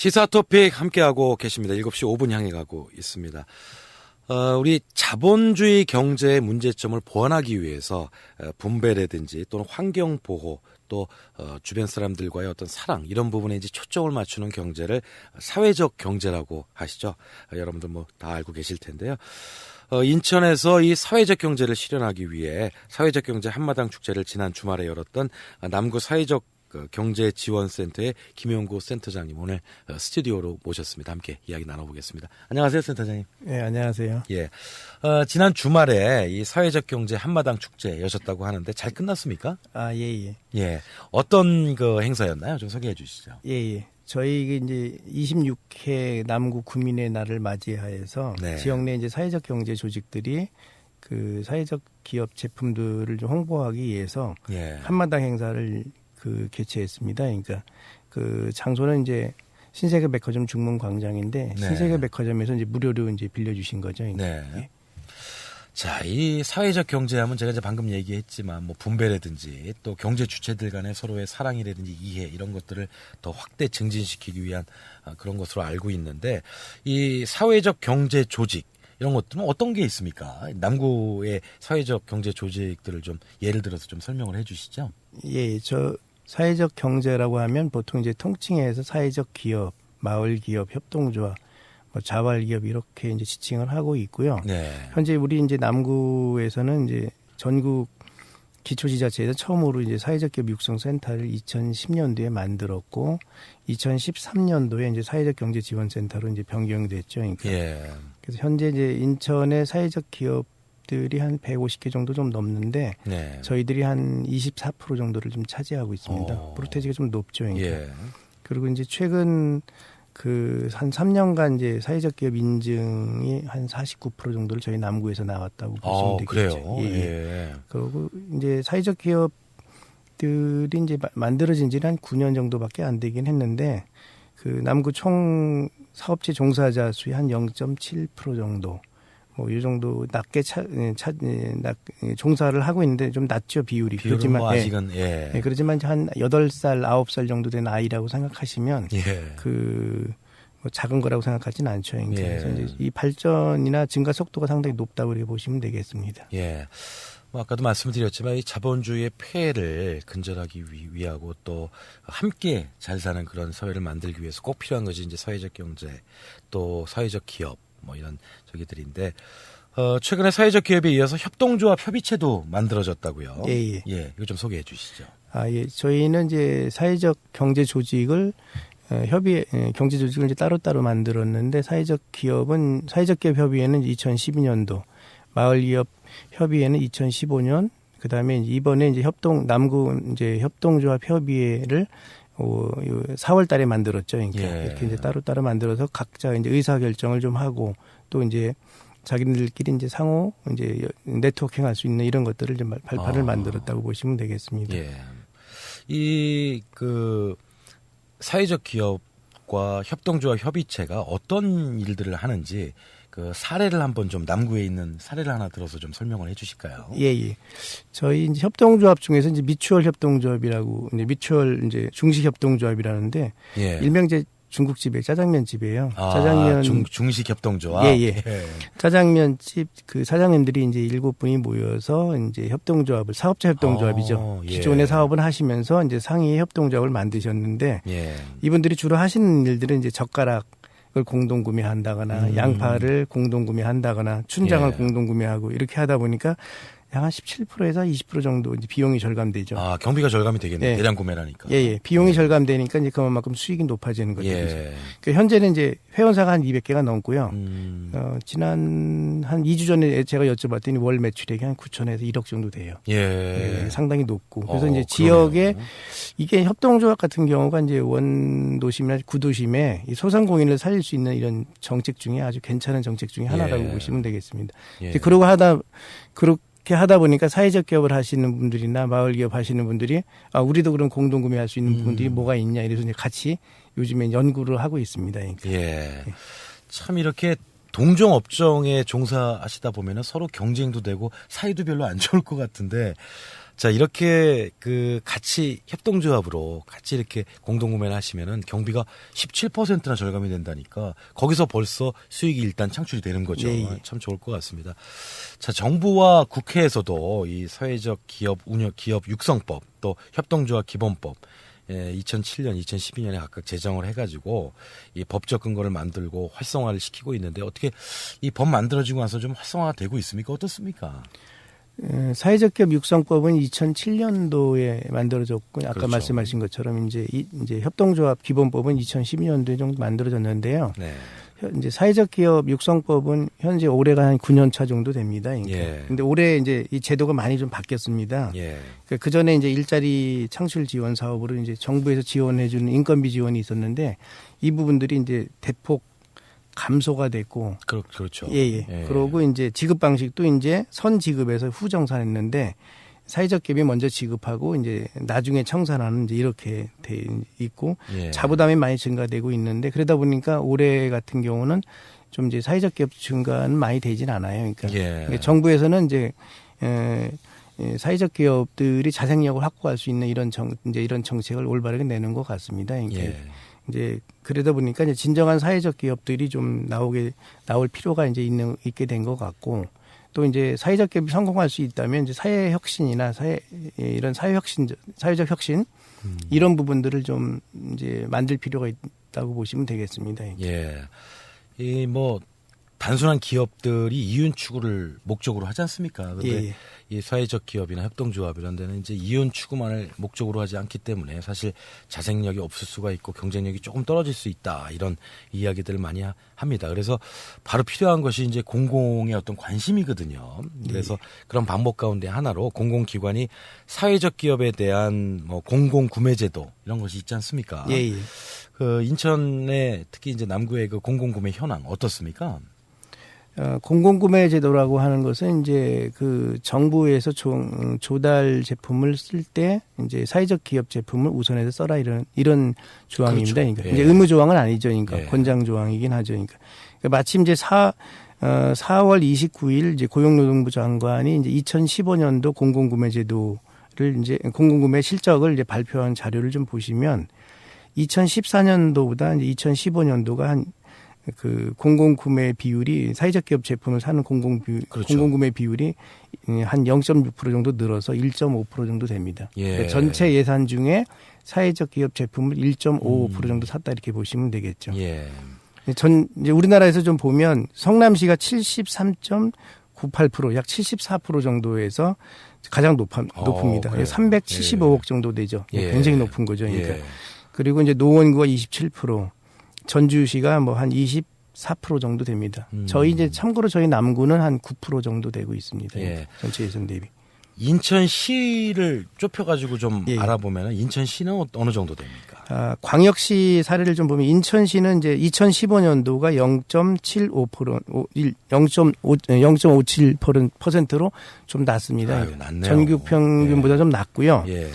시사 토픽 함께하고 계십니다. 7시 5분 향해 가고 있습니다. 우리 자본주의 경제의 문제점을 보완하기 위해서 분배라든지 또는 환경보호 또 주변 사람들과의 어떤 사랑 이런 부분에 이제 초점을 맞추는 경제를 사회적 경제라고 하시죠. 여러분들 뭐 다 알고 계실 텐데요. 인천에서 이 사회적 경제를 실현하기 위해 사회적 경제 한마당 축제를 지난 주말에 열었던 남구 사회적 경제지원센터의 김용구 센터장님 오늘 스튜디오로 모셨습니다. 함께 이야기 나눠보겠습니다. 안녕하세요, 센터장님. 네, 안녕하세요. 예, 지난 주말에 이 사회적 경제 한마당 축제 여셨다고 하는데 잘 끝났습니까? 아, 예. 예, 어떤 그 행사였나요? 좀 소개해 주시죠. 예. 저희 이제 26회 남구 구민의 날을 맞이하여서 네. 지역 내 이제 사회적 경제 조직들이 그 사회적 기업 제품들을 좀 홍보하기 위해서 예. 한마당 행사를 개최했습니다. 그러니까 그 장소는 이제 신세계 백화점 중문 광장인데 네. 신세계 백화점에서 이제 무료로 이제 빌려주신 거죠. 그러니까. 네. 예. 자, 이 사회적 경제하면 제가 이제 방금 얘기했지만 뭐 분배라든지 또 경제 주체들 간의 서로의 사랑이라든지 이해 이런 것들을 더 확대 증진시키기 위한 그런 것으로 알고 있는데 이 사회적 경제 조직 이런 것들은 어떤 게 있습니까? 남구의 사회적 경제 조직들을 좀 예를 들어서 좀 설명을 해 주시죠. 예, 저 사회적 경제라고 하면 보통 이제 통칭해서 사회적 기업, 마을 기업, 협동조합, 뭐 자활 기업 이렇게 이제 지칭을 하고 있고요. 네. 현재 우리 이제 남구에서는 이제 전국 기초지자체에서 처음으로 이제 사회적 기업 육성 센터를 2010년도에 만들었고 2013년도에 이제 사회적 경제 지원 센터로 이제 변경됐죠. 그러니까. 예. 그래서 현재 이제 인천의 사회적 기업들이 한 150개 정도 좀 넘는데 네. 저희들이 한 24% 정도를 좀 차지하고 있습니다. 프로테지가 좀 높죠. 그러니까. 예. 그리고 이제 최근 한 3년간 이제 사회적 기업 인증이 한 49% 정도를 저희 남구에서 나왔다고 보시면 되겠죠. 그래요. 예. 그리고 이제 사회적 기업들이 이제 만들어진 지는 한 9년 정도밖에 안 되긴 했는데 그 남구 총 사업체 종사자 수의 한 0.7% 정도 뭐 이 정도 낮게 종사를 하고 있는데 좀 낮죠 비율이. 그렇지만 뭐 아직은 예. 예, 그렇지만 한 8살, 9살 정도 된 아이라고 생각하시면 예. 뭐 작은 거라고 생각하지는 않죠. 그래서 예. 이제 이 발전이나 증가 속도가 상당히 높다고 이렇게 보시면 되겠습니다. 예. 뭐 아까도 말씀드렸지만 이 자본주의의 폐해를 근절하기 위하고 또 함께 잘 사는 그런 사회를 만들기 위해서 꼭 필요한 것이 이제 사회적 경제 또 사회적 기업 뭐 이런 저기들인데 최근에 사회적 기업에 이어서 협동조합 협의체도 만들어졌다고요. 예. 이거 좀 소개해 주시죠. 예. 저희는 이제 사회적 경제 조직을 경제 조직을 이제 따로따로 만들었는데 사회적 기업 협의회는 2012년도, 마을 기업 협의회는 2015년, 그다음에 이번에 이제 남구 이제 협동조합 협의회를 4월 달에 만들었죠. 그러니까 이렇게 이제 따로따로 만들어서 각자 이제 의사 결정을 좀 하고 또 이제 자기들끼리 이제 상호 이제 네트워킹 할 수 있는 이런 것들을 좀 발판을 만들었다고 보시면 되겠습니다. 예. 이 사회적 기업과 협동조합 협의체가 어떤 일들을 하는지 그 사례를 한번 좀 남구에 있는 사례를 하나 들어서 좀 설명을 해 주실까요? 예. 저희 이제 협동조합 중에서 이제 미추얼 협동조합이라고 이제 중식 협동조합이라는데 예. 일명 이제 중국집에 짜장면 집이에요. 짜장면 중식 협동조합. 예. 짜장면 집 그 사장님들이 이제 7분이 모여서 이제 사업자 협동조합이죠. 기존의 사업을 하시면서 이제 상위 협동조합을 만드셨는데 이분들이 주로 하시는 일들은 이제 젓가락을 공동 구매한다거나 양파를 공동 구매한다거나 춘장을 공동 구매하고 이렇게 하다 보니까 약 한 17%에서 20% 정도 이제 비용이 절감되죠. 경비가 절감이 되겠네요. 대량 구매라니까. 비용이 절감되니까 이제 그만큼 수익이 높아지는 거죠. 그러니까 현재는 이제 회원사가 한 200개가 넘고요. 지난 한 2주 전에 제가 여쭤봤더니 월 매출액이 한 9천에서 1억 정도 돼요. 상당히 높고. 그래서 이제 지역에 이게 협동조합 같은 경우가 이제 원도심이나 구도심에 이 소상공인을 살릴 수 있는 이런 정책 중에 아주 괜찮은 정책 중에 하나라고 보시면 되겠습니다. 이제 그렇게 하다 보니까 사회적 기업을 하시는 분들이나 마을 기업 하시는 분들이 우리도 그런 공동 구매할 수 있는 부분들이 뭐가 있냐 이래서 이제 같이 요즘에 연구를 하고 있습니다. 그러니까. 참 이렇게 동종 업종에 종사하시다 보면은 서로 경쟁도 되고 사이도 별로 안 좋을 것 같은데 자, 이렇게 그 같이 협동조합으로 같이 이렇게 공동구매를 하시면은 경비가 17%나 절감이 된다니까 거기서 벌써 수익이 일단 창출이 되는 거죠. 예, 예. 참 좋을 것 같습니다. 자, 정부와 국회에서도 이 사회적 기업 운영, 기업 육성법 또 협동조합 기본법 2007년, 2012년에 각각 제정을 해가지고 이 법적 근거를 만들고 활성화를 시키고 있는데 어떻게 이 법 만들어지고 나서 좀 활성화가 되고 있습니까? 어떻습니까? 사회적 기업 육성법은 2007년도에 만들어졌고 아까 그렇죠. 말씀하신 것처럼 이제 협동조합 기본법은 2012년도에 정도 만들어졌는데요. 네. 이제 사회적 기업 육성법은 현재 올해가 한 9년 차 정도 됩니다. 그러니까. 예. 근데 올해 이제 이 제도가 많이 좀 바뀌었습니다. 예. 그 전에 이제 일자리 창출 지원 사업으로 이제 정부에서 지원해 주는 인건비 지원이 있었는데 이 부분들이 이제 대폭 감소가 됐고 그렇죠. 예. 그러고 이제 지급 방식도 이제 선 지급에서 후 정산했는데 사회적 기업이 먼저 지급하고 이제 나중에 청산하는 이제 이렇게 돼 있고 예. 자부담이 많이 증가되고 있는데 그러다 보니까 올해 같은 경우는 좀 이제 사회적 기업 증가는 많이 되진 않아요. 그러니까 예. 정부에서는 이제 사회적 기업들이 자생력을 확보할 수 있는 이런 정책을 올바르게 내는 것 같습니다. 그러니까 예. 이제 그러다 보니까 이제 진정한 사회적 기업들이 좀 나올 필요가 이제 있게 된 것 같고 또 이제 사회적 기업이 성공할 수 있다면 이제 사회 혁신이나 이런 사회적 혁신 이런 부분들을 좀 이제 만들 필요가 있다고 보시면 되겠습니다. 예. 이 뭐 단순한 기업들이 이윤 추구를 목적으로 하지 않습니까? 근데 예. 이 사회적 기업이나 협동조합 이런 데는 이제 이윤 추구만을 목적으로 하지 않기 때문에 사실 자생력이 없을 수가 있고 경쟁력이 조금 떨어질 수 있다 이런 이야기들을 많이 합니다. 그래서 바로 필요한 것이 이제 공공의 어떤 관심이거든요. 그래서 그런 방법 가운데 하나로 공공기관이 사회적 기업에 대한 뭐 공공 구매제도 이런 것이 있지 않습니까? 예. 그 인천의 특히 이제 남구의 그 공공구매 현황 어떻습니까? 공공구매 제도라고 하는 것은 이제 그 정부에서 조달 제품을 쓸 때 이제 사회적 기업 제품을 우선해서 써라 이런 조항입니다. 그렇죠. 그러니까 예. 이제 의무 조항은 아니죠. 그러니까 예. 권장 조항이긴 하죠. 그러니까 마침 이제 4월 29일 이제 고용노동부 장관이 이제 2015년도 공공구매 제도를 이제 공공구매 실적을 이제 발표한 자료를 좀 보시면 2014년도보다 이제 2015년도가 한 그 공공구매 비율이 사회적 기업 제품을 사는 그렇죠. 공공구매 비율이 한 0.6% 정도 늘어서 1.5% 정도 됩니다. 예. 그러니까 전체 예산 중에 사회적 기업 제품을 1.55% 정도 샀다 이렇게 보시면 되겠죠. 예. 이제 우리나라에서 좀 보면 성남시가 73.98% 약 74% 정도에서 가장 높습니다. 그래요. 375억 정도 되죠. 예. 굉장히 높은 거죠. 그러니까. 예. 그리고 이제 노원구가 27%, 전주시가 뭐 한 24% 정도 됩니다. 저희 이제 참고로 저희 남구는 한 9% 정도 되고 있습니다. 예. 전체 예산 대비. 인천시를 좁혀가지고 좀 예. 알아보면 인천시는 어느 정도 됩니까? 광역시 사례를 좀 보면 인천시는 이제 2015년도가 0.57%로 좀 낮습니다. 아유, 낮네요. 전국 평균보다 예. 좀 낮고요. 예.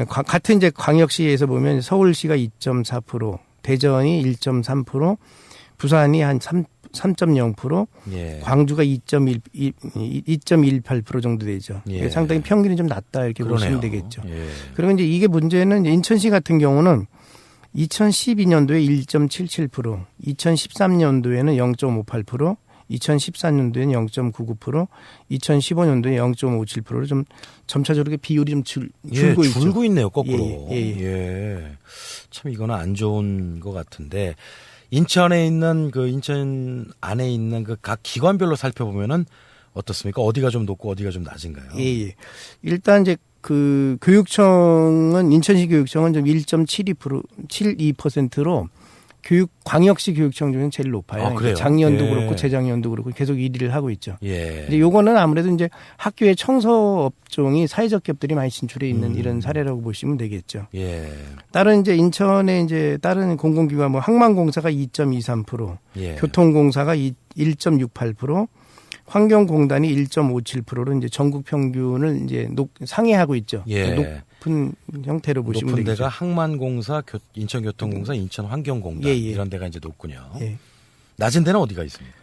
같은 이제 광역시에서 보면 서울시가 2.4%, 대전이 1.3%, 부산이 한 3.0%, 예. 광주가 2.18% 정도 되죠. 예. 상당히 평균이 좀 낮다 이렇게 그러네요. 보시면 되겠죠. 예. 그리고 이제 이게 문제는 이제 인천시 같은 경우는 2012년도에 1.77%, 2013년도에는 0.58%, 2014년도에는 0.99%, 2015년도에 0.57%로 좀 점차적으로 비율이 좀 줄고 있죠. 줄고 있네요, 거꾸로. 예. 참 이거는 안 좋은 것 같은데 인천에 있는 그 인천 안에 있는 그 각 기관별로 살펴보면은 어떻습니까? 어디가 좀 높고 어디가 좀 낮은가요? 예. 일단 이제 그 교육청은 인천시 교육청은 좀 1.72%로 광역시 교육청 중에는 제일 높아요. 그래요? 작년도 예. 그렇고 재작년도 그렇고 계속 1위를 하고 있죠. 예. 이제 요거는 아무래도 이제 학교의 청소 업종이 사회적 기업들이 많이 진출해 있는 이런 사례라고 보시면 되겠죠. 예. 다른 이제 인천의 이제 다른 공공기관 뭐 항만공사가 2.23%, 예. 교통공사가 1.68%, 환경공단이 1.57%로 이제 전국 평균을 이제 상회하고 있죠. 예. 높은 형태로 보시면 높은 되겠죠. 데가 항만공사, 인천교통공사, 인천환경공단 예. 이런 데가 이제 높군요. 예. 낮은 데는 어디가 있습니까?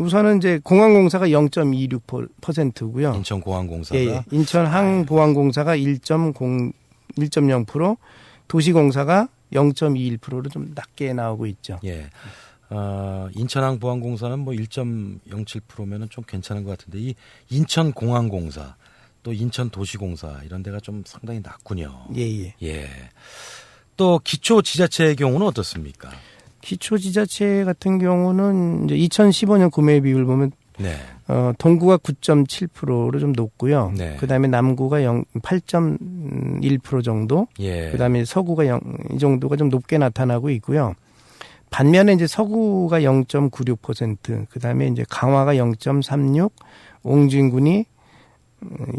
우선은 이제 공항공사가 0.26%고요. 인천공항공사가. 예, 인천항보안공사가 1.0%, 도시공사가 0.21%로 좀 낮게 나오고 있죠. 예. 인천항보안공사는 뭐 1.07%면은 좀 괜찮은 것 같은데 이 인천공항공사 또 인천도시공사 이런 데가 좀 상당히 낮군요. 예. 예. 또 기초지자체의 경우는 어떻습니까? 기초지자체 같은 경우는 이제 2015년 구매 비율 보면 네. 동구가 9.7%로 좀 높고요. 네. 그다음에 남구가 8.1% 정도. 예. 그다음에 서구가 이 정도가 좀 높게 나타나고 있고요. 반면에 이제 서구가 0.96%, 그다음에 이제 강화가 0.36, 옹진군이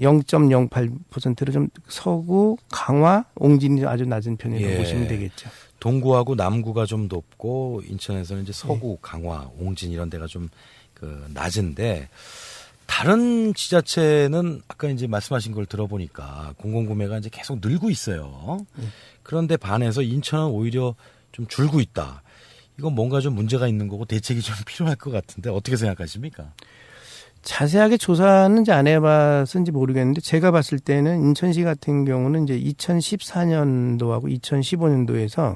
0.08%로 좀 서구, 강화, 옹진이 아주 낮은 편이라고 예. 보시면 되겠죠. 동구하고 남구가 좀 높고 인천에서는 이제 서구, 강화, 옹진 이런 데가 좀 낮은데 다른 지자체는 아까 이제 말씀하신 걸 들어보니까 공공구매가 이제 계속 늘고 있어요. 그런데 반해서 인천은 오히려 좀 줄고 있다. 이건 뭔가 좀 문제가 있는 거고 대책이 좀 필요할 것 같은데 어떻게 생각하십니까? 자세하게 조사는 이제 안 해봤는지 모르겠는데 제가 봤을 때는 인천시 같은 경우는 이제 2014년도하고 2015년도에서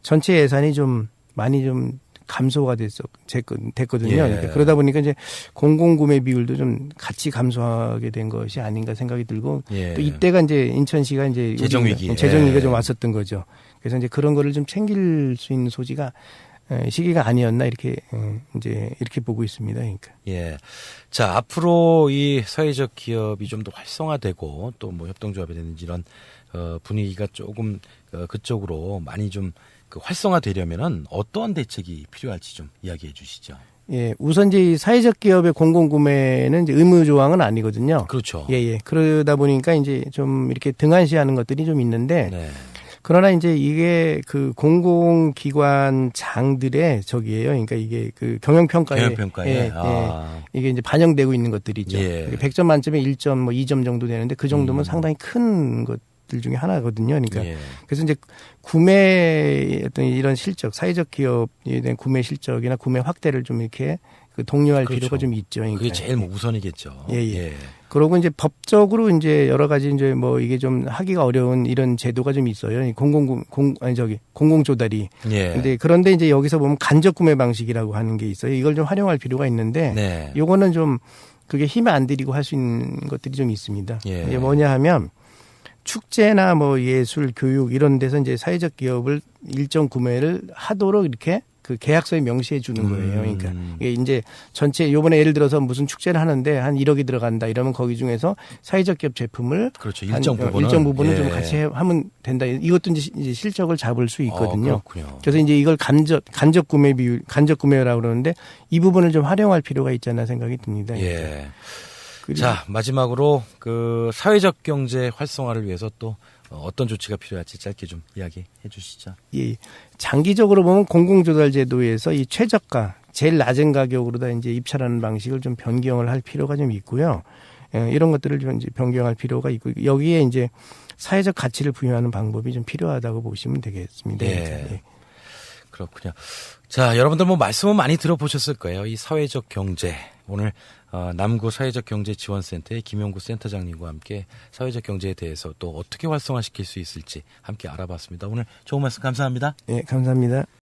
전체 예산이 좀 많이 좀 감소가 됐거든요. 예. 그러니까 그러다 보니까 이제 공공구매 비율도 좀 같이 감소하게 된 것이 아닌가 생각이 들고 예. 또 이때가 이제 인천시가 이제 재정위기. 재정위기가 예. 좀 왔었던 거죠. 그래서 이제 그런 거를 좀 챙길 수 있는 시기가 아니었나 이렇게 보고 있습니다. 그러니까. 예. 자, 앞으로 이 사회적 기업이 좀 더 활성화되고 또 뭐 협동조합이라든지 이런 분위기가 조금 그쪽으로 많이 좀 활성화되려면은 어떠한 대책이 필요할지 좀 이야기해 주시죠. 예, 우선 이제 이 사회적 기업의 공공구매는 이제 의무 조항은 아니거든요. 그렇죠. 예. 그러다 보니까 이제 좀 이렇게 등한시하는 것들이 좀 있는데 네. 그러나 이제 이게 그 공공기관장들의 적이에요. 그러니까 이게 그 경영평가에 이게 이제 반영되고 있는 것들이죠. 예. 100점 만점에 1.2점 정도 되는데 그 정도면 상당히 큰 것들 중에 하나거든요. 그러니까 예. 그래서 이제 구매 어떤 이런 실적, 사회적 기업에 대한 구매 실적이나 구매 확대를 좀 이렇게 독려할 그렇죠. 필요가 좀 있죠. 그러니까. 그게 제일 우선이겠죠. 예. 그러고 이제 법적으로 이제 여러 가지 이제 뭐 이게 좀 하기가 어려운 이런 제도가 좀 있어요. 공공조달이. 예. 그런데 이제 여기서 보면 간접 구매 방식이라고 하는 게 있어요. 이걸 좀 활용할 필요가 있는데 네. 요거는 좀 그게 힘을 안 들이고 할 수 있는 것들이 좀 있습니다. 예. 이게 뭐냐 하면 축제나 뭐 예술, 교육 이런 데서 이제 사회적 기업을 일정 구매를 하도록 이렇게 그 계약서에 명시해 주는 거예요. 그러니까 이게 이제 전체 요번에 예를 들어서 무슨 축제를 하는데 한 1억이 들어간다 이러면 거기 중에서 사회적 기업 제품을 그렇죠. 일정 부분은 예. 좀 같이 하면 된다. 이것도 이제 실적을 잡을 수 있거든요. 그렇군요. 그래서 이제 이걸 간접 구매 비율, 간접 구매라고 그러는데 이 부분을 좀 활용할 필요가 있잖아 생각이 듭니다. 예. 자, 마지막으로 그 사회적 경제 활성화를 위해서 또 어떤 조치가 필요할지 짧게 좀 이야기해 주시죠. 예. 장기적으로 보면 공공조달제도에서 이 최저가, 제일 낮은 가격으로다 이제 입찰하는 방식을 좀 변경을 할 필요가 좀 있고요. 이런 것들을 좀 이제 변경할 필요가 있고 여기에 이제 사회적 가치를 부여하는 방법이 좀 필요하다고 보시면 되겠습니다. 예. 그렇군요. 자, 여러분들 뭐 말씀은 많이 들어보셨을 거예요. 이 사회적 경제. 오늘 남구 사회적경제지원센터의 김용구 센터장님과 함께 사회적 경제에 대해서 또 어떻게 활성화시킬 수 있을지 함께 알아봤습니다. 오늘 좋은 말씀 감사합니다. 네, 감사합니다.